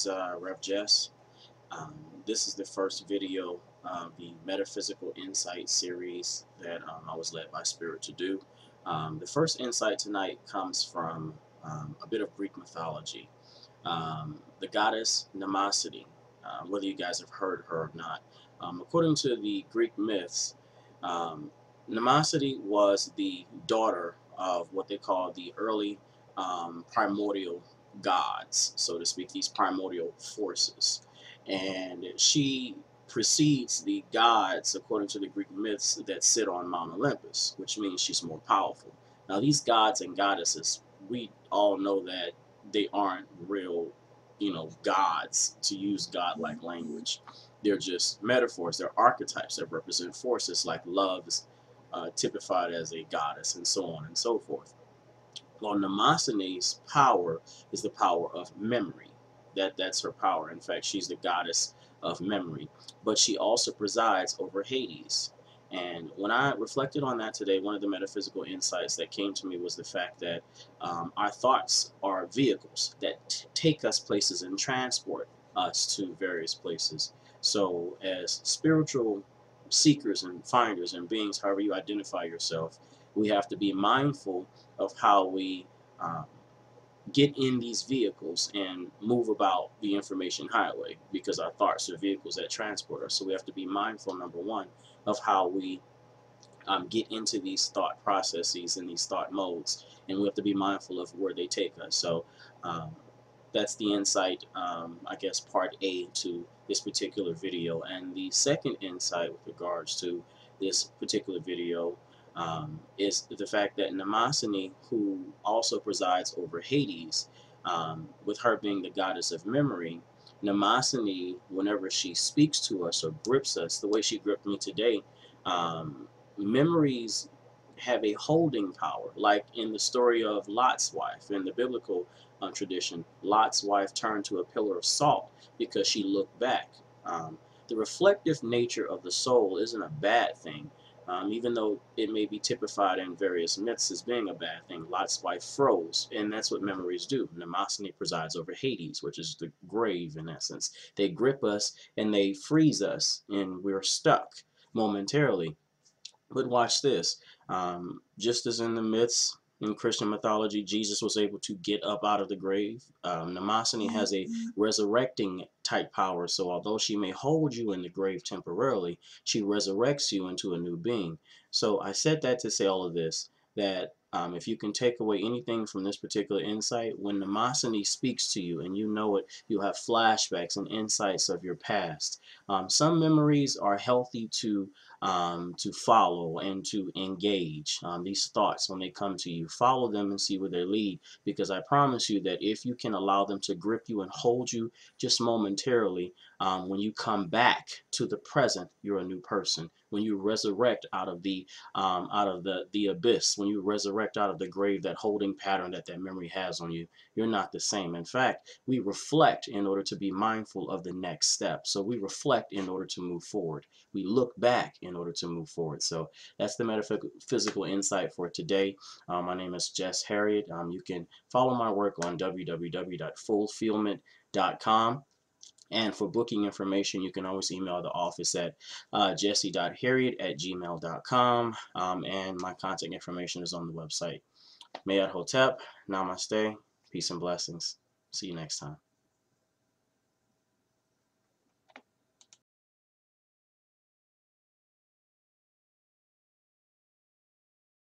is Rev Jess. This is the first video of the Metaphysical Insight series that I was led by Spirit to do. The first insight tonight comes from a bit of Greek mythology. The goddess Mnemoseny, whether you guys have heard her or not. According to the Greek myths, Mnemoseny was the daughter of what they call the early primordial gods, so to speak, these primordial forces. And she precedes the gods, according to the Greek myths, that sit on Mount Olympus, which means she's more powerful. Now, these gods and goddesses, we all know that they aren't real, gods, to use godlike language. They're just metaphors. They're archetypes that represent forces, like love is typified as a goddess, and so on and so forth. Well, Mnemosyne's power is the power of memory. That's her power. In fact, she's the goddess of memory. But she also presides over Hades. And when I reflected on that today, one of the metaphysical insights that came to me was the fact that our thoughts are vehicles that take us places and transport us to various places. So as spiritual seekers and finders and beings, however you identify yourself, we have to be mindful of how we um, get in these vehicles and move about the information highway, because our thoughts are vehicles that transport us. So we have to be mindful, number one, of how we get into these thought processes and these thought modes, and we have to be mindful of where they take us. So um, that's the insight, I guess, part A to this particular video. And the second insight with regards to this particular video is the fact that Mnemoseny, who also presides over Hades, with her being the goddess of memory, Mnemoseny, whenever she speaks to us or grips us, the way she gripped me today, memories have a holding power, like in the story of Lot's wife in the biblical tradition. Lot's wife turned to a pillar of salt because she looked back. The reflective nature of the soul isn't a bad thing, even though it may be typified in various myths as being a bad thing. Lot's wife froze, and that's what memories do. Mnemoseny presides over Hades, which is the grave in essence. They grip us and they freeze us, and we're stuck momentarily. But watch this. Just as in the myths in Christian mythology, Jesus was able to get up out of the grave. Mnemoseny has a resurrecting type power. So although she may hold you in the grave temporarily, she resurrects you into a new being. So I said that to say all of this, that if you can take away anything from this particular insight, when Mnemoseny speaks to you and you know it, you'll have flashbacks and insights of your past. Some memories are healthy to follow and to engage these thoughts when they come to you. Follow them and see where they lead, because I promise you that if you can allow them to grip you and hold you just momentarily, when you come back to the present, you're a new person. When you resurrect out of the abyss, when you resurrect out of the grave, that holding pattern that memory has on you, you're not the same. In fact, we reflect in order to be mindful of the next step. So we reflect in order to move forward. We look back in order to move forward. So that's the metaphysical insight for today. My name is Jess.herriott. You can follow my work on www.fulfillment.com. And for booking information, you can always email the office at jesse.herriott@gmail.com. And my contact information is on the website. Mayat Hotep, Namaste, peace and blessings. See you next time.